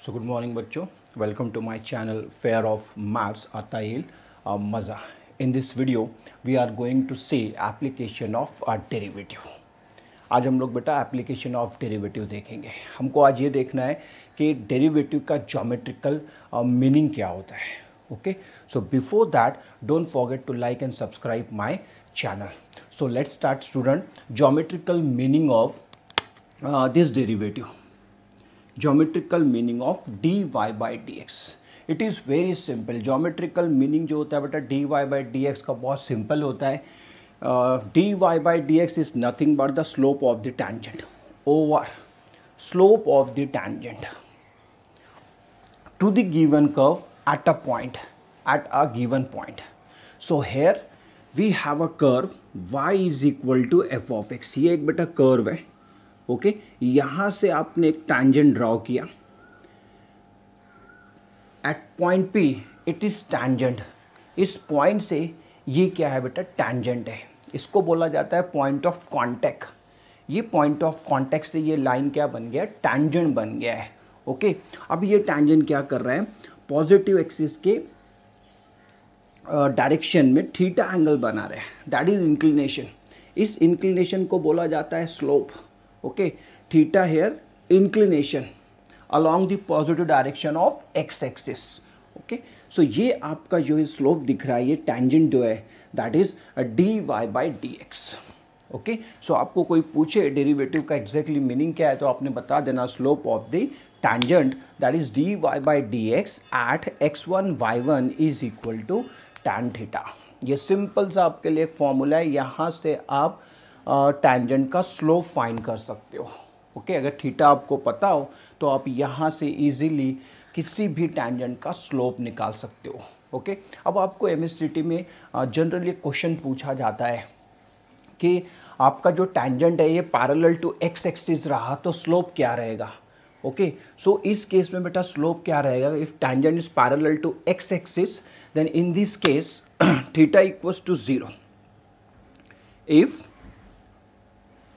सो good morning बच्चों, welcome to my channel fair of maths आताइल मज़ा। In this video we are going to see application of derivative. आज हम लोग बेटा एप्लीकेशन ऑफ डेरिवेटिव देखेंगे। हमको आज ये देखना है कि डेरिवेटिव का ज्योमेट्रिकल मीनिंग क्या होता है। Okay, so before that don't forget to like and subscribe my channel. So let's start student. Geometrical meaning of this derivative, geometrical meaning of dy by D X. It is very simple. Geometrical meaning जो होता है बेटा dy by D x का बहुत simple होता है। dy by D x is nothing but the slope of the tangent over slope of the tangent to the given curve at a given point. So here we have a curve y is equal to f of x। ये एक बेटा curve है। Okay, यहाँ से आपने एक tangent draw किया at point P, it is tangent. इस पॉइंट से ये क्या है बेटा, टैंजेंट है। इसको बोला जाता है पॉइंट ऑफ कांटेक्ट। ये पॉइंट ऑफ कांटेक्ट से ये लाइन क्या बन गया, टैंजेंट बन गया है। ओके, अब ये टैंजेंट क्या कर रहा है, पॉजिटिव एक्सिस के डायरेक्शन में थीटा एंगल बना रहा है, दैट इज इंक्लिनेशन। इस इंक्लिनेशन को बोला जाता है slope. Okay, theta here inclination along the positive direction of x axis. Okay, so ये आपका जो स्लोप दिख रहा है, ये टैंजेंट जो है that is dy by D x. Okay, so आपको कोई पूछे डेरिवेटिव का एग्जैक्टली मीनिंग क्या है तो आपने बता देना slope of the tangent that is dy by dx at x1 y1 is equal to tan theta। ये सिंपल सा आपके लिए एक फॉर्मूला है। यहाँ से आप टैंजेंट का स्लोप फाइंड कर सकते हो। ओके, अगर थीटा आपको पता हो तो आप यहाँ से इजीली किसी भी टैंजेंट का स्लोप निकाल सकते हो। ओके, अब आपको एमएससीटी में जनरली क्वेश्चन पूछा जाता है कि आपका जो टैंजेंट है ये पैरेलल टू एक्स एक्सिस रहा तो स्लोप क्या रहेगा। ओके, सो इस केस में बेटा स्लोप क्या रहेगा, if tangent is parallel to X axis then in this case theta equals to 0।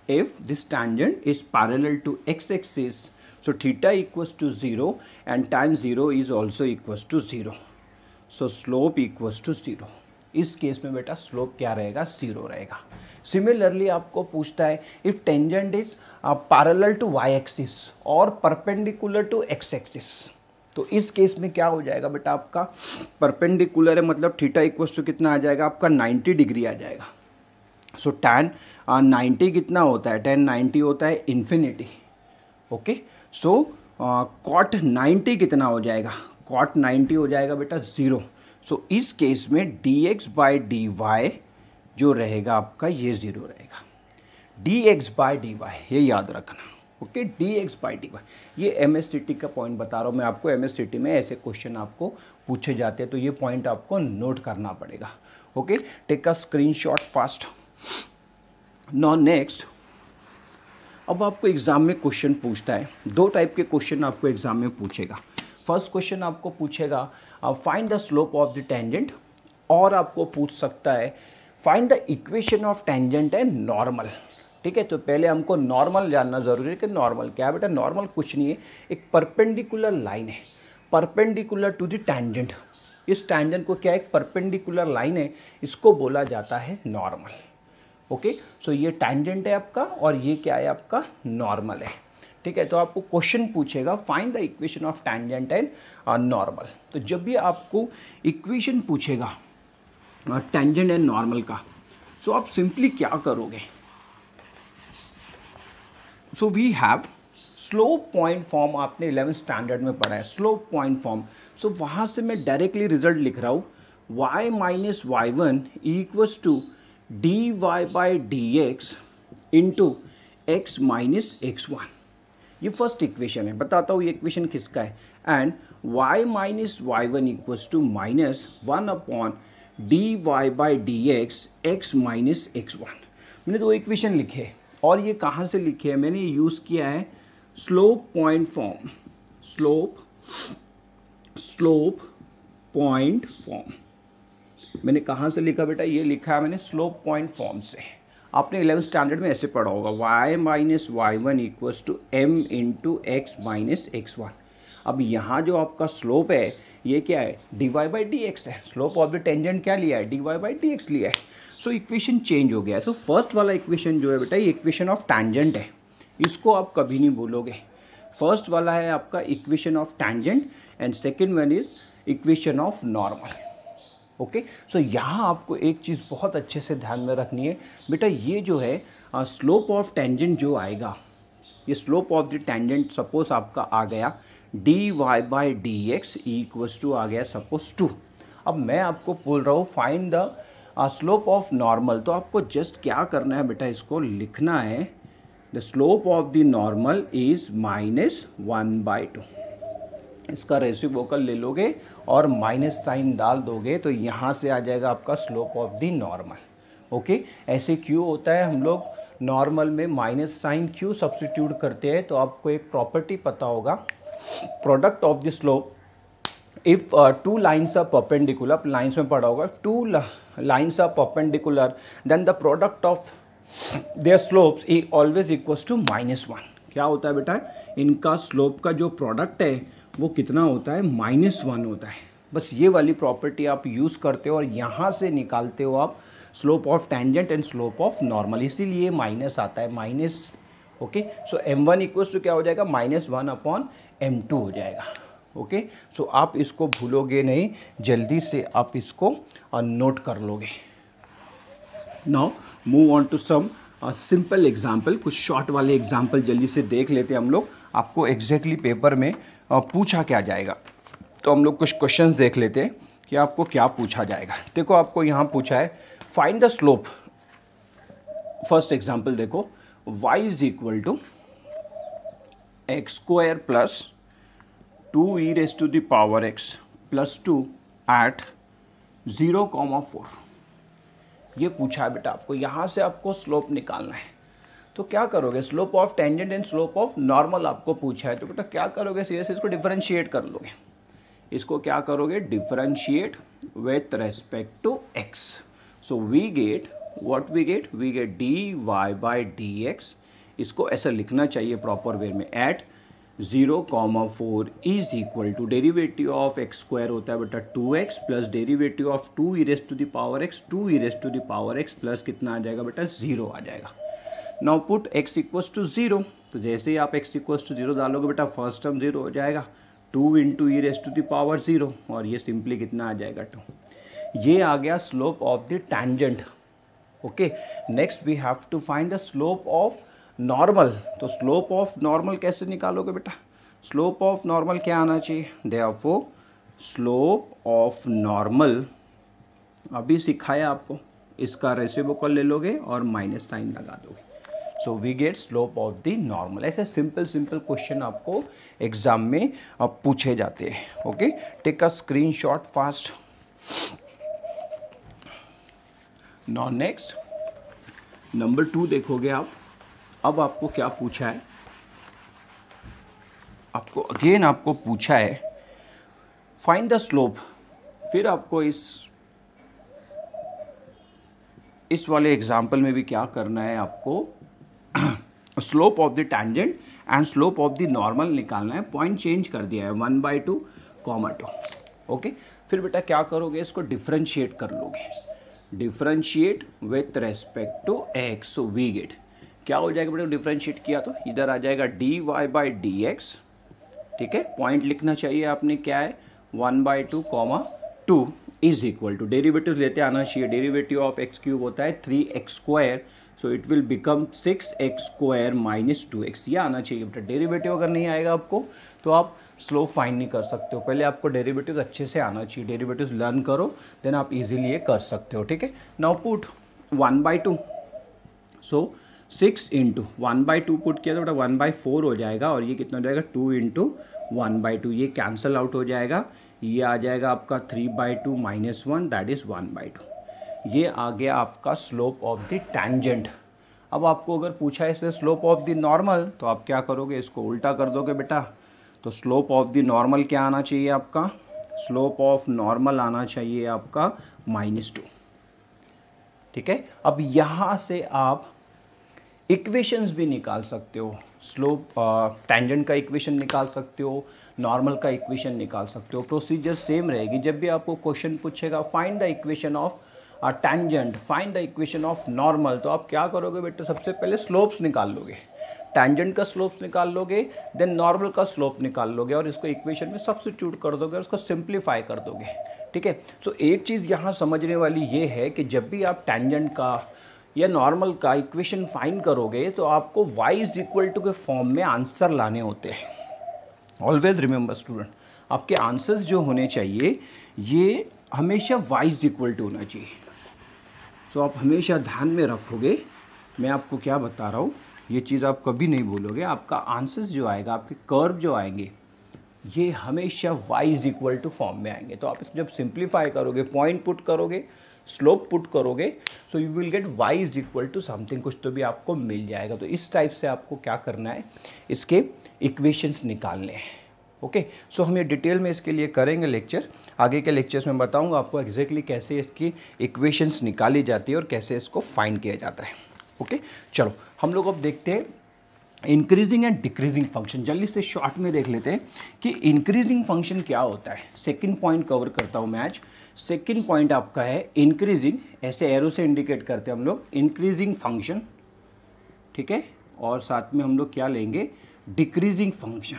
if this tangent is parallel to x axis, so theta equals to 0 and tan 0 is also equals to 0, so slope equals to 0। इस case में बेटा slope क्या रहेगा, 0 रहेगा। Similarly आपको पूछता है if tangent is parallel to y axis और परपेंडिकुलर टू x एक्सिस, तो इस केस में क्या हो जाएगा बेटा, आपका परपेंडिकुलर है मतलब थीटा इक्वल्स टू कितना आ जाएगा आपका 90 डिग्री आ जाएगा। सो tan 90 कितना होता है, tan 90 होता है इन्फिनिटी। ओके, सो cot 90 कितना हो जाएगा, cot 90 हो जाएगा बेटा 0। सो इस केस में dx बाई डी वाई जो रहेगा आपका ये 0 रहेगा। dx बाई डी वाई ये याद रखना। Okay, dx by D Y ये एमएससीटी का पॉइंट बता रहा हूँ मैं आपको। एमएससीटी में ऐसे क्वेश्चन आपको पूछे जाते हैं तो ये पॉइंट आपको नोट करना पड़ेगा। Okay, take a screenshot fast. Now next, अब आपको एग्जाम में क्वेश्चन पूछता है, दो टाइप के क्वेश्चन आपको एग्जाम में पूछेगा। फर्स्ट क्वेश्चन आपको पूछेगा find the slope of the tangent, और आपको पूछ सकता है find the equation of tangent and normal. ठीक है, तो पहले हमको नॉर्मल जानना जरूरी है कि नॉर्मल क्या है बेटा। नॉर्मल कुछ नहीं है, एक परपेंडिकुलर लाइन है परपेंडिकुलर टू द टेंजेंट। इस टेंजेंट को क्या है, एक परपेंडिकुलर लाइन है, इसको बोला जाता है नॉर्मल। ओके, सो ये टेंजेंट है आपका और ये क्या है आपका, नॉर्मल है। ठीक है, तो आपको क्वेश्चन पूछेगा find the equation of tangent and normal. तो जब भी आपको इक्वेशन पूछेगा टेंजेंट एंड नॉर्मल का, सो आप सिंपली क्या करोगे, so we have slope point form, आपने 11th स्टैंडर्ड में पढ़ा है स्लोप पॉइंट फॉर्म। सो वहाँ से मैं डायरेक्टली रिजल्ट लिख रहा हूँ y minus y1 equals to dy by D X into X minus x1। ये फर्स्ट इक्वेशन है। बताता हूँ ये इक्वेशन किसका है, and y minus y1 equals to minus 1 upon dy by D X X minus x1। मैंने दो equation लिखे और ये कहाँ से लिखे हैं, मैंने यूज़ किया है slope point form. Slope point form मैंने कहाँ से लिखा बेटा, ये लिखा है मैंने स्लोप पॉइंट फॉर्म से। आपने 11th स्टैंडर्ड में ऐसे पढ़ा होगा y minus y1 equals to m into X minus x1। अब यहाँ जो आपका स्लोप है ये क्या है, dy बाई डी एक्स है। स्लोप ऑफ द टेंजेंट क्या लिया है, dy बाई डी एक्स लिया है। सो इक्वेशन चेंज हो गया है। सो फर्स्ट वाला इक्वेशन जो है बेटा ये इक्वेशन ऑफ टैंजेंट है, इसको आप कभी नहीं भूलोगे। फर्स्ट वाला है आपका equation of tangent and second one is equation of normal. Okay, so यहाँ आपको एक चीज़ बहुत अच्छे से ध्यान में रखनी है बेटा, ये जो है स्लोप ऑफ टेंजेंट जो आएगा, ये slope of the tangent suppose आपका आ गया d Y by D x equals to आ गया सपोज 2। अब मैं आपको बोल रहा हूँ find the slope of normal, तो आपको जस्ट क्या करना है बेटा, इसको लिखना है the slope of the normal is -1/2। इसका रेसिप्रोकल ले लोगे और माइनस साइन डाल दोगे तो यहाँ से आ जाएगा आपका slope of the normal. Okay, ऐसे क्यों होता है, हम लोग नॉर्मल में माइनस साइन क्यों सब्स्टिट्यूट करते हैं, तो आपको एक प्रॉपर्टी पता होगा, product of the slope if two lines are perpendicular, lines में पढ़ा होगा, two lines are perpendicular then the product of their slopes is always equals to -1। क्या होता है बेटा, इनका स्लोप का जो प्रोडक्ट है वो कितना होता है, -1 होता है। बस ये वाली प्रॉपर्टी आप यूज़ करते हो और यहाँ से निकालते हो आप slope of tangent and slope of normal, इसीलिए माइनस आता है, minus. Okay, so m1 equals to क्या हो जाएगा, -1/m2 हो जाएगा। ओके, सो आप इसको भूलोगे नहीं, जल्दी से आप इसको नोट कर लोगे। Now move on to some simple example, कुछ शॉर्ट वाले एग्जाम्पल जल्दी से देख लेते हैं हम लोग, आपको एग्जैक्टली पेपर में पूछा क्या जाएगा। तो हम लोग कुछ क्वेश्चंस देख लेते हैं कि आपको क्या पूछा जाएगा। देखो आपको यहाँ पूछा है find the slope. First example देखो, y is equal to X square plus 2e raise to the power x plus 2 at 0,4। ये पूछा है बेटा आपको, यहाँ से आपको स्लोप निकालना है। तो क्या करोगे, slope of tangent and slope of normal आपको पूछा है, तो बेटा क्या करोगे, सीधे से इसको डिफरेंशिएट कर लोगे। इसको क्या करोगे, differentiate with respect to x. So we get what we get D Y by D X. इसको ऐसा लिखना चाहिए प्रॉपर वे में, at 0,4 is equal to derivative of X square होता है बेटा 2x plus derivative of 2e raise to the power x, 2e raise to the power x plus कितना आ जाएगा बेटा, 0 आ जाएगा। Now put x equals to 0, तो जैसे ही आप x इक्वल्स टू 0 डालोगे बेटा फर्स्ट टर्म 0 हो जाएगा, 2 into E raise to the power 0 और ये सिंपली कितना आ जाएगा 2। ये आ गया slope of the tangent. Okay, next we have to find the slope of normal. तो स्लोप ऑफ नॉर्मल कैसे निकालोगे बेटा, स्लोप ऑफ नॉर्मल क्या आना चाहिए, देयरफॉर स्लोप ऑफ नॉर्मल अभी सिखाया आपको, इसका रेसिप्रोकल ले लोगे और माइनस साइन लगा दोगे। So we get slope of the normal. ऐसे सिंपल क्वेश्चन आपको एग्जाम में अब पूछे जाते हैं। Okay, take a screenshot fast. Now next number 2 देखोगे आप। अब आपको क्या पूछा है, आपको अगेन आपको पूछा है फाइंड द स्लोप। फिर आपको इस वाले एग्जाम्पल में भी क्या करना है, आपको slope of the tangent and slope of the normal निकालना है। पॉइंट चेंज कर दिया है 1/2, 2। ओके, फिर बेटा क्या करोगे, इसको डिफरेंशिएट कर लोगे, differentiate with respect to x. So we get क्या हो जाएगा बेटा, डिफरेंशिएट किया तो इधर आ जाएगा d Y by D x. ठीक है, पॉइंट लिखना चाहिए आपने, क्या है 1/2, 2 इज इक्वल टू डेरिवेटिव लेते आना चाहिए। डेरिवेटिव ऑफ एक्स क्यूब होता है 3x square, so it will become 6x square minus 2x। ये आना चाहिए बेटा। डेरिवेटिव अगर नहीं आएगा आपको तो आप स्लोप फाइंड नहीं कर सकते हो, पहले आपको डेरिवेटिव अच्छे से आना चाहिए। डेरिवेटिव लर्न करो देन आप इजीली ये कर सकते हो। ठीक है, नाउ पुट 1/2, सो 6 इंटू 1/2 पुट किया तो बेटा 1/4 हो जाएगा और ये कितना हो जाएगा 2 इंटू 1/2। ये कैंसल आउट हो जाएगा, ये आ जाएगा आपका 3/2 माइनस 1 दैट इज़ 1/2। ये आ गया आपका स्लोप ऑफ द टैंजेंट। अब आपको अगर पूछा है इससे स्लोप ऑफ द नॉर्मल तो आप क्या करोगे, इसको उल्टा कर दोगे बेटा। तो स्लोप ऑफ द नॉर्मल क्या आना चाहिए आपका, स्लोप ऑफ नॉर्मल आना चाहिए आपका -2। ठीक है, अब यहाँ से आप इक्वेशंस भी निकाल सकते हो, स्लोप टेंजेंट का इक्वेशन निकाल सकते हो, नॉर्मल का इक्वेशन निकाल सकते हो। प्रोसीजर सेम रहेगी। जब भी आपको क्वेश्चन पूछेगा find the equation of tangent, find the equation of normal, तो आप क्या करोगे बेटा, सबसे पहले स्लोप्स निकाल लोगे, टेंजेंट का स्लोप्स निकाल लोगे, देन नॉर्मल का स्लोप निकाल लोगे और इसको इक्वेशन में सब्स्टिट्यूट कर दोगे और उसको सिंप्लीफाई कर दोगे। ठीक है, सो एक चीज़ यहाँ समझने वाली ये है कि जब भी आप टेंजेंट का या नॉर्मल का इक्वेशन फाइंड करोगे तो आपको y इज इक्वल टू के फॉर्म में आंसर लाने होते हैं। ऑलवेज रिमेंबर स्टूडेंट, आपके आंसर्स जो होने चाहिए ये हमेशा y इज इक्वल टू होना चाहिए। सो आप हमेशा ध्यान में रखोगे, मैं आपको क्या बता रहा हूँ, ये चीज़ आप कभी नहीं भूलोगे। आपका आंसर्स जो आएगा, आपके कर्व जो आएंगे, ये हमेशा y is equal to form में आएंगे। तो आप इसको जब सिंप्लीफाई करोगे, पॉइंट पुट करोगे, स्लोप पुट करोगे, so you will get y is equal to something, कुछ तो भी आपको मिल जाएगा। तो इस टाइप से आपको क्या करना है, इसके इक्वेशंस निकालने हैं। ओके, सो हम ये डिटेल में इसके लिए करेंगे लेक्चर। आगे के लेक्चर्स में बताऊंगा आपको एग्जैक्टली कैसे इसकी इक्वेशंस निकाली जाती है और कैसे इसको फाइंड किया जाता है। ओके, चलो हम लोग अब देखते हैं इंक्रीजिंग एंड डिक्रीजिंग फंक्शन। जल्दी से शॉर्ट में देख लेते हैं कि इंक्रीजिंग फंक्शन क्या होता है। सेकंड पॉइंट कवर करता हूँ मैं आज। सेकंड पॉइंट आपका है इंक्रीजिंग, ऐसे एरो से इंडिकेट करते हैं हम लोग, इंक्रीजिंग फंक्शन। ठीक है, और साथ में हम लोग क्या लेंगे, डिक्रीजिंग फंक्शन।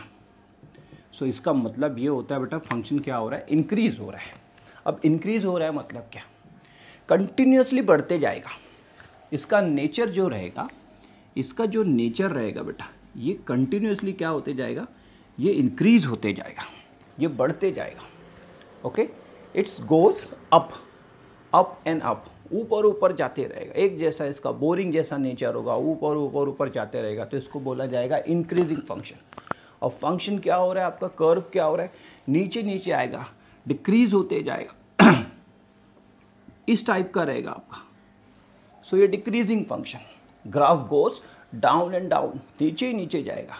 सो इसका मतलब ये होता है बेटा, फंक्शन क्या हो रहा है, इंक्रीज हो रहा है। अब इंक्रीज हो रहा है मतलब क्या, कंटिन्यूसली बढ़ते जाएगा। इसका नेचर जो रहेगा, इसका जो नेचर रहेगा बेटा, ये कंटिन्यूसली क्या होते जाएगा, ये इंक्रीज होते जाएगा, ये बढ़ते जाएगा। Okay, it's goes up, up and up, ऊपर ऊपर जाते रहेगा। एक जैसा इसका बोरिंग जैसा नेचर होगा, ऊपर ऊपर ऊपर जाते रहेगा, तो इसको बोला जाएगा इंक्रीजिंग फंक्शन। और फंक्शन क्या हो रहा है आपका, कर्व क्या हो रहा है, नीचे नीचे आएगा, डिक्रीज होते जाएगा, इस टाइप का रहेगा आपका। सो ये decreasing function, graph goes down and down, नीचे ही नीचे जाएगा।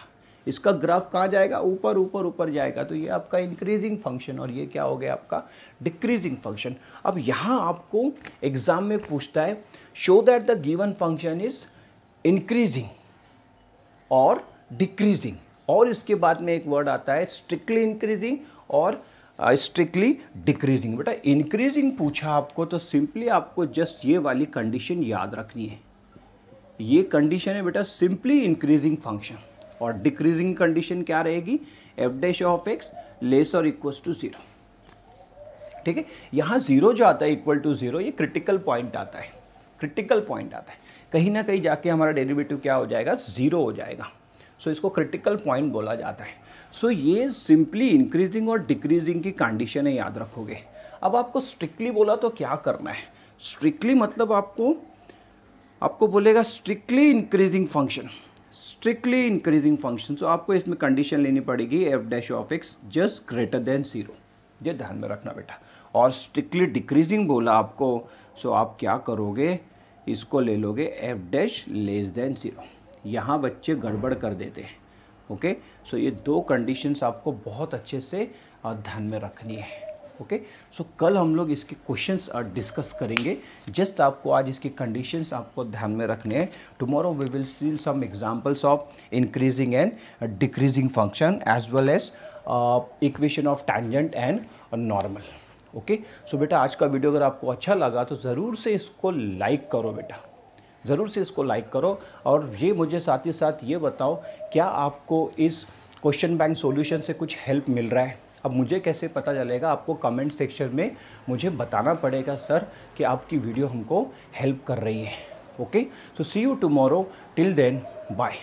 इसका ग्राफ कहाँ जाएगा, ऊपर ऊपर ऊपर जाएगा। तो ये आपका इंक्रीजिंग फंक्शन और ये क्या हो गया आपका डिक्रीजिंग फंक्शन। अब यहाँ आपको एग्जाम में पूछता है, show that the given function is increasing और डिक्रीजिंग, और इसके बाद में एक वर्ड आता है स्ट्रिक्टली इंक्रीजिंग और स्ट्रिक्टली डिक्रीजिंग। बेटा इंक्रीजिंग पूछा आपको तो सिंपली आपको जस्ट ये वाली कंडीशन याद रखनी है। ये कंडीशन है बेटा सिंपली इंक्रीजिंग फंक्शन, और डिक्रीजिंग कंडीशन क्या रहेगी, F dash of x less और इक्वल टू 0। ठीक है, यहाँ 0 जो आता है इक्वल टू 0, ये क्रिटिकल पॉइंट आता है, क्रिटिकल पॉइंट आता है। कहीं ना कहीं जाके हमारा डेरिवेटिव क्या हो जाएगा, 0 हो जाएगा। सो इसको क्रिटिकल पॉइंट बोला जाता है। सो ये सिंपली इंक्रीजिंग और डिक्रीजिंग की कंडीशन है, याद रखोगे। अब आपको स्ट्रिक्टली बोला तो क्या करना है, स्ट्रिक्टली मतलब आपको बोलेगा strictly increasing function, strictly increasing function. So आपको इसमें कंडीशन लेनी पड़ेगी f dash of x just greater than 0, ये ध्यान में रखना बेटा। और स्ट्रिक्टली डिक्रीजिंग बोला आपको, सो आप क्या करोगे, इसको ले लोगे एफ डैश लेस देन 0। यहाँ बच्चे गड़बड़ कर देते हैं। ओके, सो ये दो कंडीशंस आपको बहुत अच्छे से ध्यान में रखनी है। ओके, सो कल हम लोग इसके क्वेश्चंस डिस्कस करेंगे। जस्ट आपको आज इसकी कंडीशंस आपको ध्यान में रखने हैं। Tomorrow we will see some examples of increasing and decreasing function as well as equation of tangent and normal. Okay, so बेटा आज का वीडियो अगर आपको अच्छा लगा तो ज़रूर से इसको लाइक करो बेटा, ज़रूर से इसको लाइक करो। और ये मुझे साथ ही साथ ये बताओ, क्या आपको इस क्वेश्चन बैंक सॉल्यूशन से कुछ हेल्प मिल रहा है। अब मुझे कैसे पता चलेगा, आपको कमेंट सेक्शन में मुझे बताना पड़ेगा सर कि आपकी वीडियो हमको हेल्प कर रही है। Okay, so see you tomorrow, till then bye.